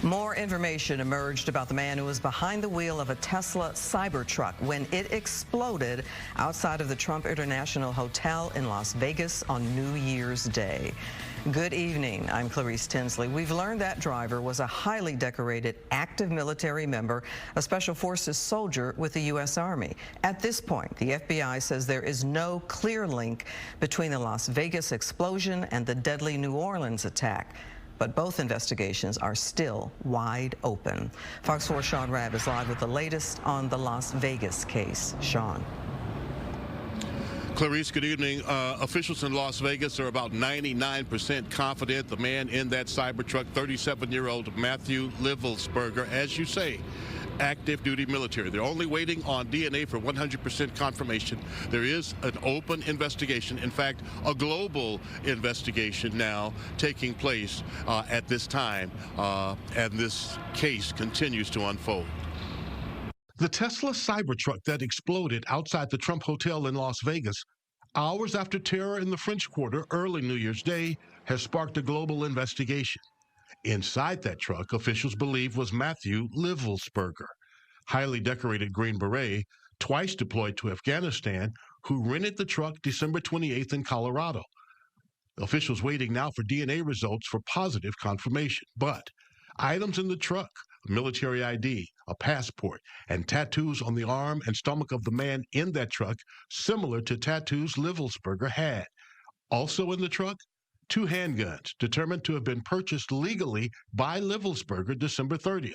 More information emerged about the man who was behind the wheel of a Tesla Cybertruck when it exploded outside of the Trump International Hotel in Las Vegas on New Year's Day. Good evening. I'm Clarice Tinsley. We've learned that driver was a highly decorated active military member, a Special Forces soldier with the U.S. Army. At this point, the FBI says there is no clear link between the Las Vegas explosion and the deadly New Orleans attack. But both investigations are still wide open. Fox 4's Sean Rabb is live with the latest on the Las Vegas case. Sean. Clarice, good evening. Officials in Las Vegas are about 99% confident the man in that Cybertruck, 37-year-old Matthew Livelsberger, as you say, active duty military. They're only waiting on DNA for 100% confirmation. There is an open investigation, in fact, a global investigation now taking place at this time, and this case continues to unfold. The Tesla Cybertruck that exploded outside the Trump Hotel in Las Vegas, hours after terror in the French Quarter early New Year's Day, has sparked a global investigation. Inside that truck, officials believe was Matthew Livelsberger, highly decorated Green Beret, twice deployed to Afghanistan, who rented the truck December 28th in Colorado. Officials waiting now for DNA results for positive confirmation, but items in the truck, a military ID, a passport, and tattoos on the arm and stomach of the man in that truck, similar to tattoos Livelsberger had. Also in the truck, 2 handguns determined to have been purchased legally by Livelsberger December 30th.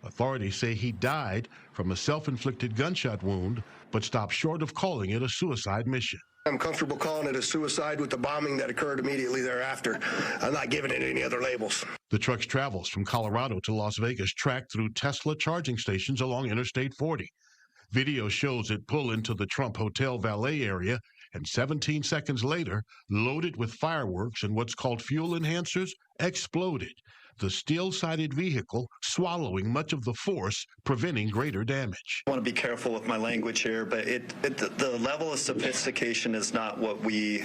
Authorities say he died from a self-inflicted gunshot wound, but stopped short of calling it a suicide mission. I'm comfortable calling it a suicide with the bombing that occurred immediately thereafter. I'm not giving it any other labels. The truck's travels from Colorado to Las Vegas tracked through Tesla charging stations along Interstate 40. Video shows it pull into the Trump Hotel valet area and 17 seconds later, loaded with fireworks and what's called fuel enhancers, exploded. The steel-sided vehicle swallowing much of the force, preventing greater damage. I want to be careful with my language here, but the level of sophistication is not what we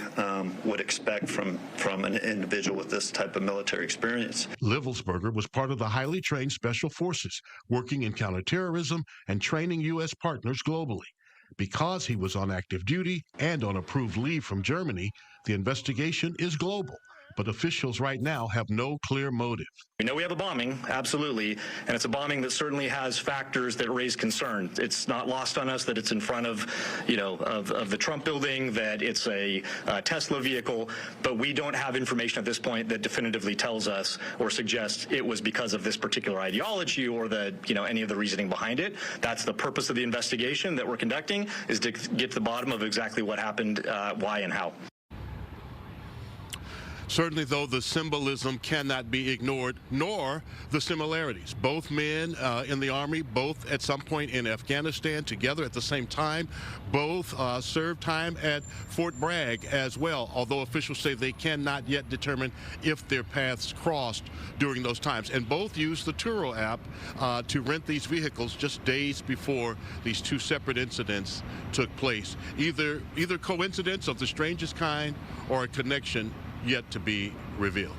would expect from an individual with this type of military experience. Livelsberger was part of the highly trained Special Forces, working in counterterrorism and training U.S. partners globally. Because he was on active duty and on approved leave from Germany, the investigation is global. But officials right now have no clear motive. We know we have a bombing, absolutely, and it's a bombing that certainly has factors that raise concern. It's not lost on us that it's in front of, of the Trump building, that it's a Tesla vehicle, but we don't have information at this point that definitively tells us or suggests it was because of this particular ideology or any of the reasoning behind it. That's the purpose of the investigation that we're conducting, is to get to the bottom of exactly what happened, why and how. Certainly, though, the symbolism cannot be ignored, nor the similarities. Both men in the Army, both at some point in Afghanistan together at the same time, both served time at Fort Bragg as well, although officials say they cannot yet determine if their paths crossed during those times. And both used the Turo app to rent these vehicles just days before these 2 separate incidents took place. Either coincidence of the strangest kind or a connection yet to be revealed.